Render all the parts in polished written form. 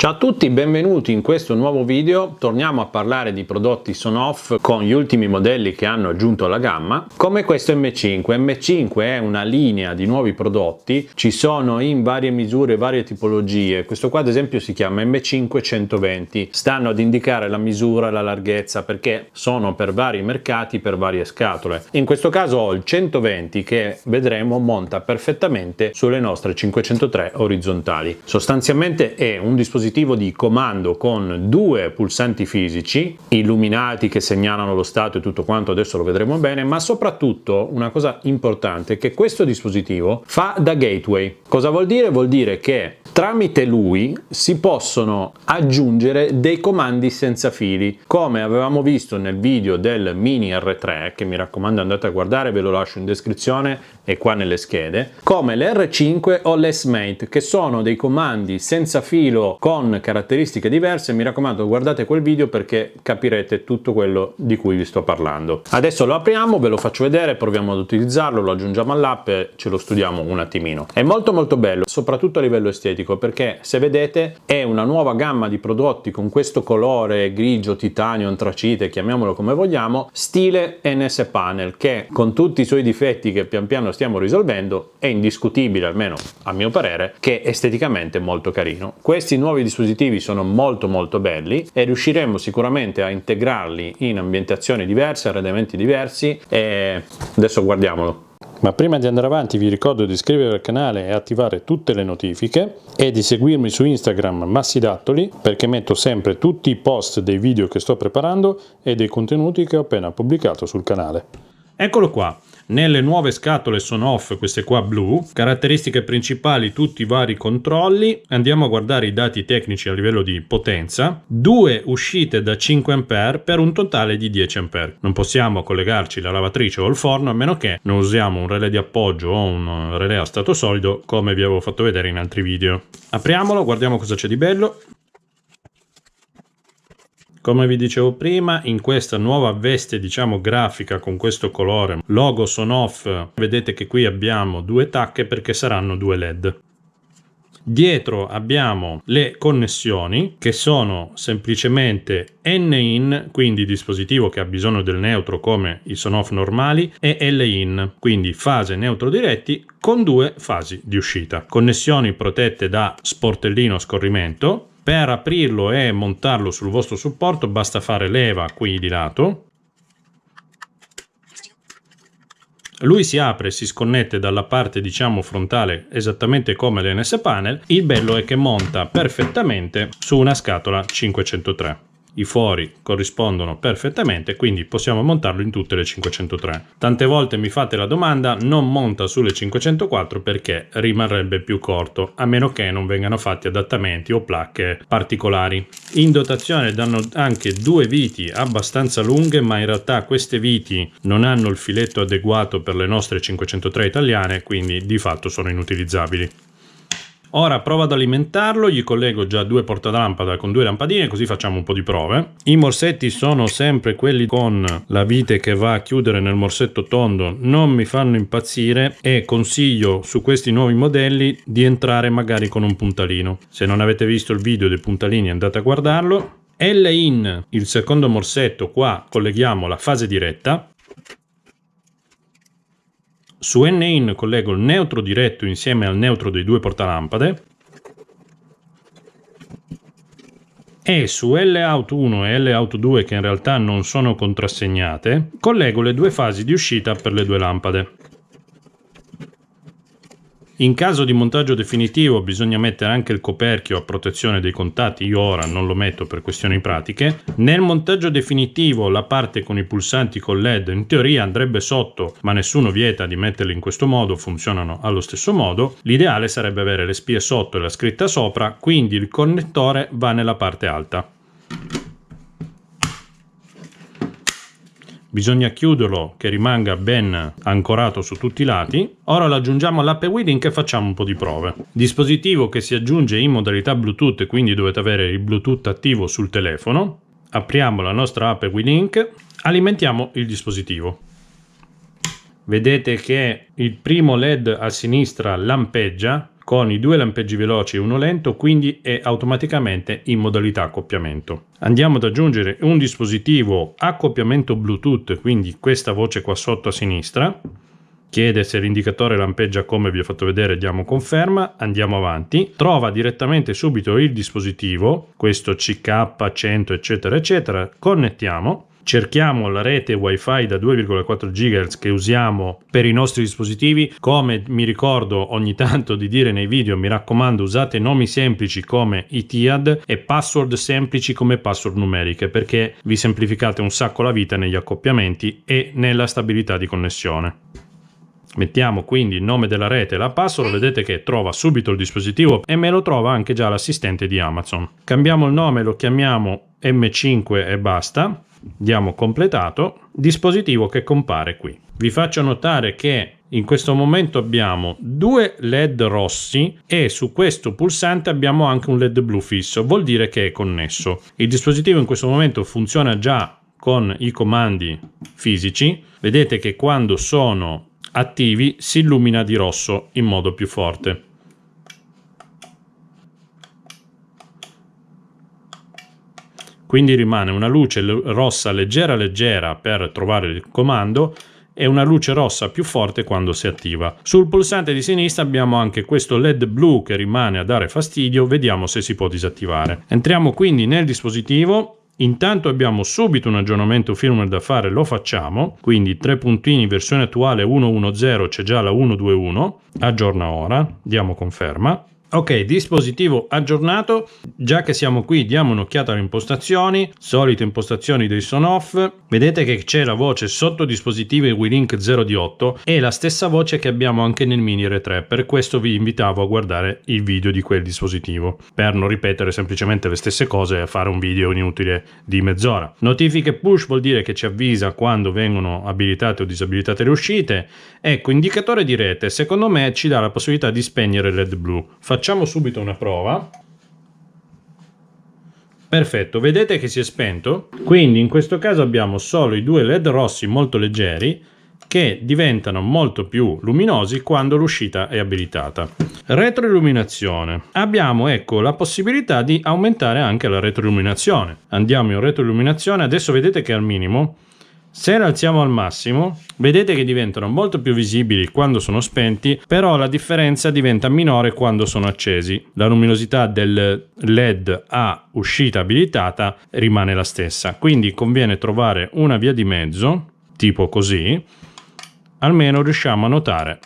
Ciao a tutti, benvenuti in questo nuovo video. Torniamo a parlare di prodotti Sonoff con gli ultimi modelli che hanno aggiunto alla gamma, come questo M5. M5 è una linea di nuovi prodotti, ci sono in varie misure, varie tipologie. Questo qua ad esempio si chiama M5 120, stanno ad indicare la misura, la larghezza, perché sono per vari mercati, per varie scatole. In questo caso ho il 120 che vedremo monta perfettamente sulle nostre 503 orizzontali. Sostanzialmente è un dispositivo di comando con due pulsanti fisici illuminati che segnalano lo stato e tutto quanto, adesso lo vedremo bene, ma soprattutto una cosa importante è che questo dispositivo fa da gateway. Cosa vuol dire? Vuol dire che tramite lui si possono aggiungere dei comandi senza fili, come avevamo visto nel video del Mini R3, che mi raccomando andate a guardare, ve lo lascio in descrizione e qua nelle schede, come l'R5 o l'S-Mate, che sono dei comandi senza filo con caratteristiche diverse. Mi raccomando, guardate quel video perché capirete tutto quello di cui vi sto parlando. Adesso lo apriamo, ve lo faccio vedere, proviamo ad utilizzarlo, lo aggiungiamo all'app e ce lo studiamo un attimino. È molto bello, soprattutto a livello estetico, perché se vedete è una nuova gamma di prodotti con questo colore grigio, titanio, antracite, chiamiamolo come vogliamo, stile NS Panel, che con tutti i suoi difetti che pian piano stiamo risolvendo è indiscutibile, almeno a mio parere, che esteticamente è molto carino. Questi nuovi dispositivi sono molto belli e riusciremo sicuramente a integrarli in ambientazioni diverse, arredamenti diversi, e adesso guardiamolo. Ma prima di andare avanti vi ricordo di iscrivervi al canale e attivare tutte le notifiche e di seguirmi su Instagram Massidattoli, perché metto sempre tutti i post dei video che sto preparando e dei contenuti che ho appena pubblicato sul canale. Eccolo qua, nelle nuove scatole Sonoff, queste qua blu, caratteristiche principali, tutti i vari controlli. Andiamo a guardare i dati tecnici a livello di potenza, 2 uscite da 5 A per un totale di 10 A. Non possiamo collegarci la lavatrice o il forno a meno che non usiamo un relè di appoggio o un relè a stato solido, come vi avevo fatto vedere in altri video. Apriamolo, guardiamo cosa c'è di bello. Come vi dicevo prima, in questa nuova veste, diciamo, grafica con questo colore, logo Sonoff, vedete che qui abbiamo 2 tacche perché saranno 2 LED. Dietro abbiamo le connessioni che sono semplicemente N-in, quindi dispositivo che ha bisogno del neutro come i Sonoff normali, e L-in, quindi fase neutro diretti con 2 fasi di uscita. Connessioni protette da sportellino scorrimento. Per aprirlo e montarlo sul vostro supporto basta fare leva qui di lato. Lui si apre e si sconnette dalla parte, diciamo, frontale, esattamente come l'NS Panel. Il bello è che monta perfettamente su una scatola 503. I fori corrispondono perfettamente, quindi possiamo montarlo in tutte le 503. Tante volte mi fate la domanda, non monta sulle 504 perché rimarrebbe più corto, a meno che non vengano fatti adattamenti o placche particolari. In dotazione danno anche 2 viti abbastanza lunghe, ma in realtà queste viti non hanno il filetto adeguato per le nostre 503 italiane, quindi di fatto sono inutilizzabili. Ora provo ad alimentarlo, gli collego già 2 portalampada con 2 lampadine, così facciamo un po' di prove. I morsetti sono sempre quelli con la vite che va a chiudere nel morsetto tondo, non mi fanno impazzire e consiglio su questi nuovi modelli di entrare magari con un puntalino. Se non avete visto il video dei puntalini andate a guardarlo. L-in, il secondo morsetto, qua colleghiamo la fase diretta. Su N-in collego il neutro diretto insieme al neutro dei 2 portalampade e su L-out 1 e L-out 2, che in realtà non sono contrassegnate, collego le 2 fasi di uscita per le 2 lampade. In caso di montaggio definitivo bisogna mettere anche il coperchio a protezione dei contatti, io ora non lo metto per questioni pratiche. Nel montaggio definitivo la parte con i pulsanti con LED in teoria andrebbe sotto, ma nessuno vieta di metterli in questo modo, funzionano allo stesso modo. L'ideale sarebbe avere le spie sotto e la scritta sopra, quindi il connettore va nella parte alta. Bisogna chiuderlo che rimanga ben ancorato su tutti i lati. Ora lo aggiungiamo all'app WeLink e facciamo un po' di prove. Dispositivo che si aggiunge in modalità Bluetooth, quindi dovete avere il Bluetooth attivo sul telefono. Apriamo la nostra app WeLink, alimentiamo il dispositivo. Vedete che il primo LED a sinistra lampeggia, con i 2 lampeggi veloci e uno lento, quindi è automaticamente in modalità accoppiamento. Andiamo ad aggiungere un dispositivo accoppiamento Bluetooth, quindi questa voce qua sotto a sinistra. Chiede se l'indicatore lampeggia come vi ho fatto vedere, diamo conferma, andiamo avanti. Trova direttamente subito il dispositivo, questo CK100 eccetera eccetera, connettiamo. Cerchiamo la rete wifi da 2,4 GHz che usiamo per i nostri dispositivi. Come mi ricordo ogni tanto di dire nei video, mi raccomando, usate nomi semplici come Etihad e password semplici come password numeriche, perché vi semplificate un sacco la vita negli accoppiamenti e nella stabilità di connessione. Mettiamo quindi il nome della rete e la password, vedete che trova subito il dispositivo e me lo trova anche già l'assistente di Amazon. Cambiamo il nome, lo chiamiamo M5 e basta. Diamo completato, dispositivo che compare qui. Vi faccio notare che in questo momento abbiamo 2 LED rossi e su questo pulsante abbiamo anche un LED blu fisso, vuol dire che è connesso. Il dispositivo in questo momento funziona già con i comandi fisici. Vedete che quando sono attivi si illumina di rosso in modo più forte. Quindi rimane una luce rossa leggera leggera per trovare il comando e una luce rossa più forte quando si attiva. Sul pulsante di sinistra abbiamo anche questo LED blu che rimane a dare fastidio, vediamo se si può disattivare. Entriamo quindi nel dispositivo. Intanto abbiamo subito un aggiornamento firmware da fare, lo facciamo, quindi 3 puntini, versione attuale 1.1.0, c'è già la 1.2.1, aggiorna ora, diamo conferma. Ok, dispositivo aggiornato. Già che siamo qui, diamo un'occhiata alle impostazioni, solite impostazioni dei Sonoff. Vedete che c'è la voce sotto dispositivi WeLink 0D8 e la stessa voce che abbiamo anche nel Mini R3, per questo vi invitavo a guardare il video di quel dispositivo, per non ripetere semplicemente le stesse cose e fare un video inutile di mezz'ora. Notifiche push vuol dire che ci avvisa quando vengono abilitate o disabilitate le uscite. Ecco, indicatore di rete, secondo me ci dà la possibilità di spegnere il LED blu. Facciamo subito una prova. Perfetto, vedete che si è spento? Quindi in questo caso abbiamo solo i 2 LED rossi molto leggeri che diventano molto più luminosi quando l'uscita è abilitata. Retroilluminazione. Abbiamo, ecco, la possibilità di aumentare anche la retroilluminazione. Andiamo in retroilluminazione, adesso vedete che è al minimo. Se la alziamo al massimo, vedete che diventano molto più visibili quando sono spenti, però la differenza diventa minore quando sono accesi. La luminosità del LED a uscita abilitata rimane la stessa, quindi conviene trovare una via di mezzo, tipo così, almeno riusciamo a notare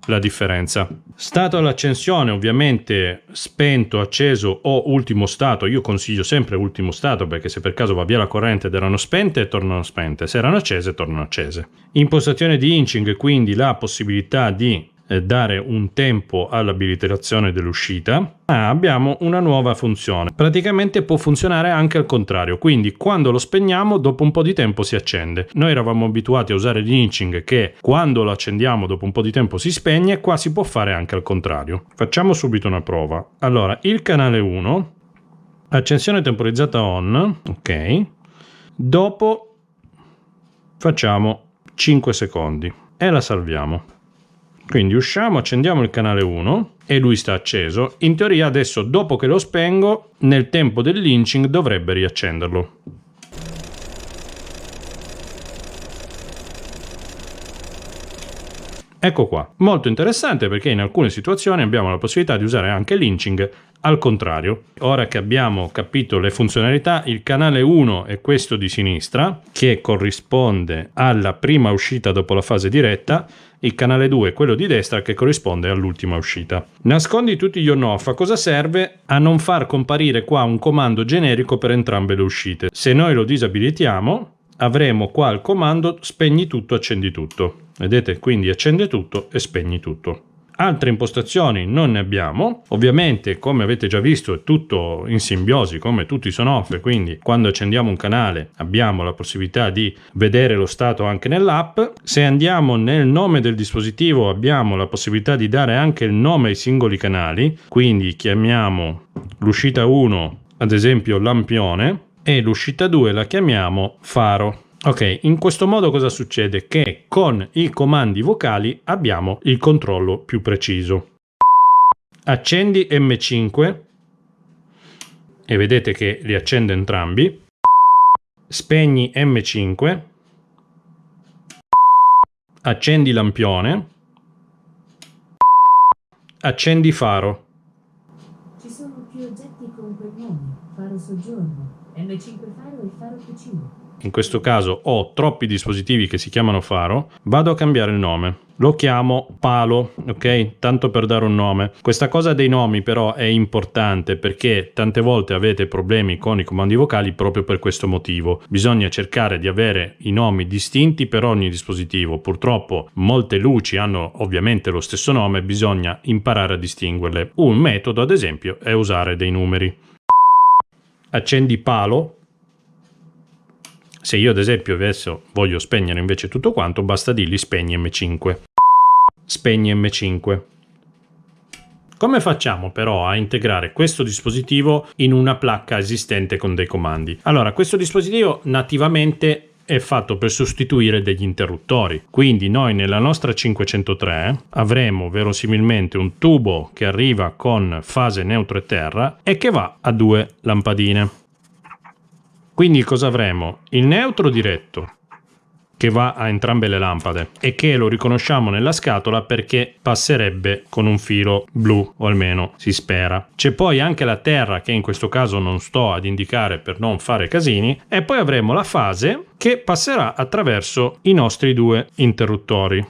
la differenza. Stato all'accensione, ovviamente spento, acceso o ultimo stato. Io consiglio sempre ultimo stato perché se per caso va via la corrente ed erano spente, tornano spente, se erano accese, tornano accese. Impostazione di inching, quindi la possibilità di dare un tempo all'abilitazione dell'uscita. Abbiamo una nuova funzione, praticamente può funzionare anche al contrario, quindi quando lo spegniamo dopo un po' di tempo si accende. Noi eravamo abituati a usare l'inching che quando lo accendiamo dopo un po' di tempo si spegne, qua si può fare anche al contrario. Facciamo subito una prova. Allora, il canale 1, accensione temporizzata on, ok, dopo facciamo 5 secondi e la salviamo. Quindi usciamo, accendiamo il canale 1 e lui sta acceso. In teoria adesso, dopo che lo spengo, nel tempo del lynching dovrebbe riaccenderlo. Ecco qua, molto interessante perché in alcune situazioni abbiamo la possibilità di usare anche lynching al contrario. Ora che abbiamo capito le funzionalità, il canale 1 è questo di sinistra che corrisponde alla prima uscita dopo la fase diretta, il canale 2 è quello di destra che corrisponde all'ultima uscita. Nascondi tutti gli on-off. A cosa serve? A non far comparire qua un comando generico per entrambe le uscite. Se noi lo disabilitiamo avremo qua il comando spegni tutto, accendi tutto. Vedete? Quindi accende tutto e spegni tutto. Altre impostazioni non ne abbiamo. Ovviamente, come avete già visto, è tutto in simbiosi come tutti i Sonoff, quindi quando accendiamo un canale abbiamo la possibilità di vedere lo stato anche nell'app. Se andiamo nel nome del dispositivo abbiamo la possibilità di dare anche il nome ai singoli canali, quindi chiamiamo l'uscita 1 ad esempio lampione e l'uscita 2 la chiamiamo faro. Ok, in questo modo cosa succede? Che con i comandi vocali abbiamo il controllo più preciso. accendi M5 e vedete che li accende entrambi, spegni M5, accendi lampione, accendi faro. Ci sono più oggetti con quel nome: faro soggiorno, M5 faro e faro cucina. In questo caso ho troppi dispositivi che si chiamano faro, vado a cambiare il nome. Lo chiamo palo, ok? Tanto per dare un nome. Questa cosa dei nomi però è importante perché tante volte avete problemi con i comandi vocali proprio per questo motivo. Bisogna cercare di avere i nomi distinti per ogni dispositivo. Purtroppo molte luci hanno ovviamente lo stesso nome, bisogna imparare a distinguerle. Un metodo, ad esempio, è usare dei numeri. Accendi palo. Se io ad esempio adesso voglio spegnere invece tutto quanto, basta dirgli spegni M5. Spegni M5. Come facciamo però a integrare questo dispositivo in una placca esistente con dei comandi? Allora, questo dispositivo nativamente è fatto per sostituire degli interruttori, quindi noi nella nostra 503 avremo verosimilmente un tubo che arriva con fase neutro e terra e che va a 2 lampadine. Quindi cosa avremo? Il neutro diretto che va a entrambe le lampade e che lo riconosciamo nella scatola perché passerebbe con un filo blu, o almeno si spera. C'è poi anche la terra che in questo caso non sto ad indicare per non fare casini, e poi avremo la fase che passerà attraverso i nostri 2 interruttori.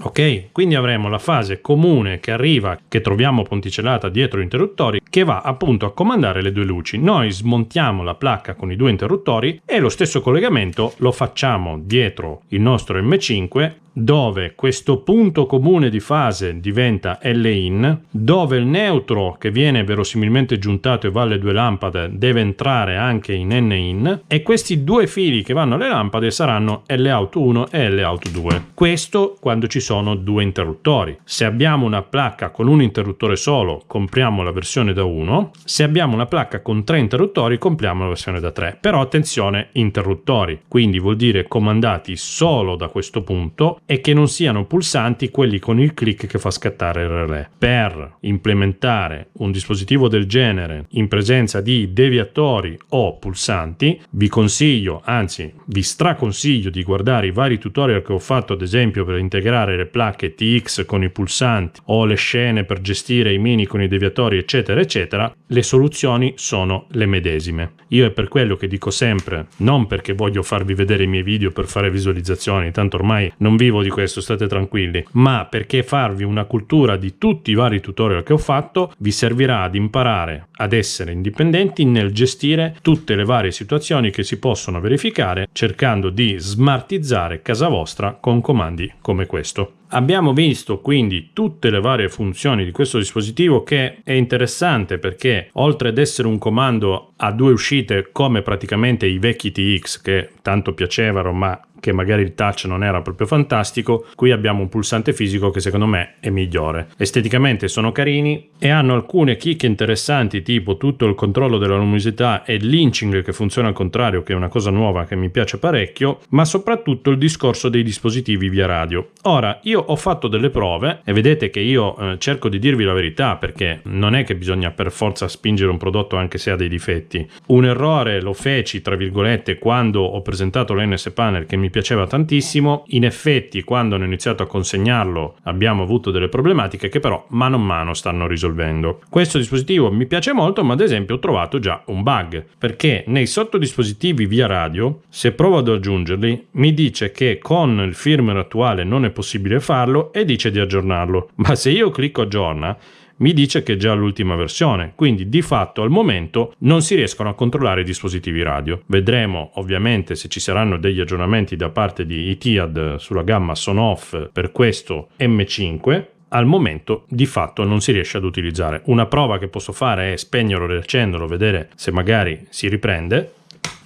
Ok, quindi avremo la fase comune che arriva, che troviamo ponticellata dietro gli interruttori, che va appunto a comandare le 2 luci. Noi smontiamo la placca con i 2 interruttori e lo stesso collegamento lo facciamo dietro il nostro M5, dove questo punto comune di fase diventa L-in, dove il neutro che viene verosimilmente giuntato e va alle 2 lampade deve entrare anche in N-in, e questi 2 fili che vanno alle lampade saranno L-out 1 e L-out 2. Questo quando ci sono 2 interruttori. Se abbiamo una placca con un interruttore solo, compriamo la versione da 1. Se abbiamo una placca con 3 interruttori, compriamo la versione da 3. Però attenzione, interruttori, quindi vuol dire comandati solo da questo punto e che non siano pulsanti quelli con il click che fa scattare il relè. Per implementare un dispositivo del genere in presenza di deviatori o pulsanti, vi consiglio, anzi vi straconsiglio di guardare i vari tutorial che ho fatto, ad esempio per integrare le placche TX con i pulsanti o le scene per gestire i mini con i deviatori, eccetera eccetera. Le soluzioni sono le medesime. Io è per quello che dico sempre, non perché voglio farvi vedere i miei video per fare visualizzazioni, tanto ormai non vivo di questo, state tranquilli, ma perché farvi una cultura di tutti i vari tutorial che ho fatto vi servirà ad imparare ad essere indipendenti nel gestire tutte le varie situazioni che si possono verificare, cercando di smartizzare casa vostra con comandi come questo. Abbiamo visto quindi tutte le varie funzioni di questo dispositivo, che è interessante perché oltre ad essere un comando a 2 uscite come praticamente i vecchi TX che tanto piacevano ma che magari il touch non era proprio fantastico, qui abbiamo un pulsante fisico che secondo me è migliore. Esteticamente sono carini e hanno alcune chicche interessanti, tipo tutto il controllo della luminosità e il lynching che funziona al contrario, che è una cosa nuova che mi piace parecchio, ma soprattutto il discorso dei dispositivi via radio. Ora, io ho fatto delle prove e vedete che io cerco di dirvi la verità, perché non è che bisogna per forza spingere un prodotto anche se ha dei difetti. Un errore lo feci, tra virgolette, quando ho presentato l'NS Panel, che mi piaceva tantissimo. In effetti quando hanno iniziato a consegnarlo abbiamo avuto delle problematiche che però mano a mano stanno risolvendo. Questo dispositivo mi piace molto, ma ad esempio ho trovato già un bug, perché nei sottodispositivi via radio, se provo ad aggiungerli, mi dice che con il firmware attuale non è possibile farlo e dice di aggiornarlo, ma se io clicco aggiorna mi dice che è già l'ultima versione, quindi di fatto al momento non si riescono a controllare i dispositivi radio. Vedremo ovviamente se ci saranno degli aggiornamenti da parte di Etihad sulla gamma Sonoff per questo M5. Al momento di fatto non si riesce ad utilizzare. Una prova che posso fare è spegnerlo e riaccenderlo, vedere se magari si riprende.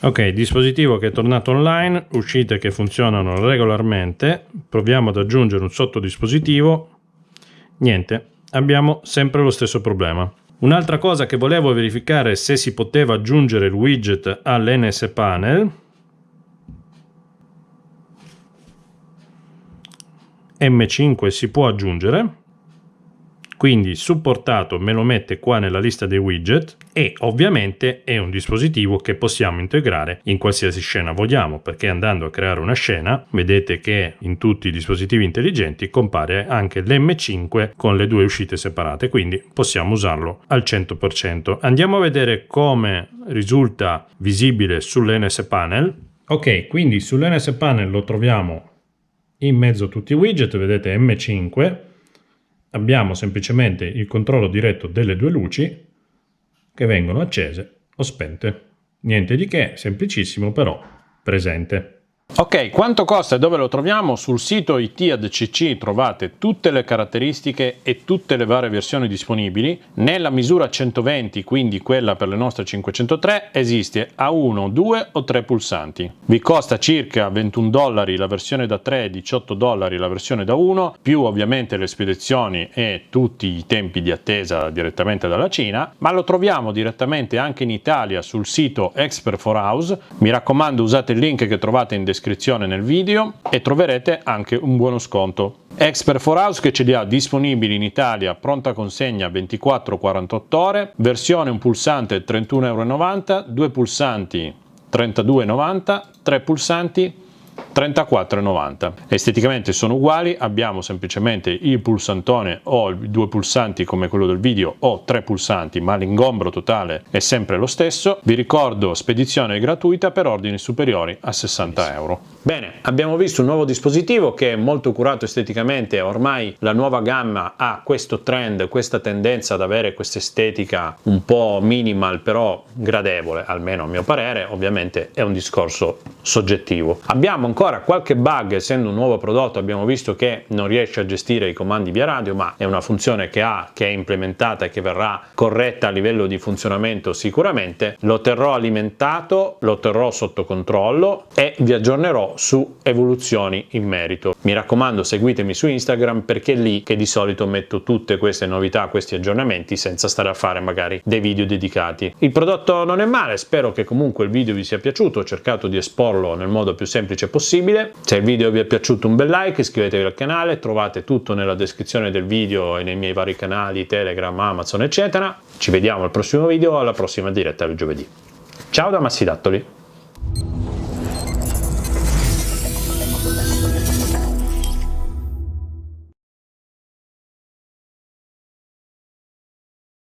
Ok, dispositivo che è tornato online, uscite che funzionano regolarmente. Proviamo ad aggiungere un sottodispositivo. Niente. Abbiamo sempre lo stesso problema. Un'altra cosa che volevo verificare è se si poteva aggiungere il widget all'NS Panel. M5 si può aggiungere. quindi supportato me lo mette qua nella lista dei widget, e ovviamente è un dispositivo che possiamo integrare in qualsiasi scena vogliamo, perché andando a creare una scena vedete che in tutti i dispositivi intelligenti compare anche l'M5 con le due uscite separate, quindi possiamo usarlo al 100%. Andiamo a vedere come risulta visibile sull'NS Panel. Ok, quindi sull'NS Panel lo troviamo in mezzo a tutti i widget, vedete M5, abbiamo semplicemente il controllo diretto delle due luci che vengono accese o spente. Niente di che, semplicissimo però presente. Ok, quanto costa e dove lo troviamo? Sul sito ITADCC trovate tutte le caratteristiche e tutte le varie versioni disponibili. Nella misura 120, quindi quella per le nostre 503, esiste a 1, 2 o 3 pulsanti. Vi costa circa $21 la versione da 3 e $18 la versione da 1, più ovviamente le spedizioni e tutti i tempi di attesa direttamente dalla Cina, ma lo troviamo direttamente anche in Italia sul sito Expert4House. Mi raccomando, usate il link che trovate in descrizione nel video e troverete anche un buono sconto. Expert4House che ce li ha disponibili in Italia, pronta consegna 24-48 ore, versione un pulsante €31,90, due pulsanti €32,90, tre pulsanti €34,90. Esteticamente sono uguali, abbiamo semplicemente il pulsantone o i due pulsanti come quello del video o tre pulsanti, ma l'ingombro totale è sempre lo stesso. Vi ricordo spedizione gratuita per ordini superiori a €60. Bene, abbiamo visto un nuovo dispositivo che è molto curato esteticamente. Ormai la nuova gamma ha questo trend, questa tendenza ad avere questa estetica un po' minimal però gradevole, almeno a mio parere. Ovviamente è un discorso soggettivo. Abbiamo ancora qualche bug, essendo un nuovo prodotto. Abbiamo visto che non riesce a gestire i comandi via radio, ma è una funzione che è implementata e che verrà corretta a livello di funzionamento sicuramente. Lo terrò alimentato, lo terrò sotto controllo e vi aggiornerò su evoluzioni in merito. Mi raccomando, seguitemi su Instagram perché è lì che di solito metto tutte queste novità, questi aggiornamenti, senza stare a fare magari dei video dedicati. Il prodotto non è male, spero che comunque il video vi sia piaciuto. Ho cercato di esporlo nel modo più semplice possibile. Se il video vi è piaciuto, un bel like, iscrivetevi al canale, trovate tutto nella descrizione del video e nei miei vari canali Telegram, Amazon eccetera. Ci vediamo al prossimo video, alla prossima diretta del giovedì. Ciao da Massidattoli.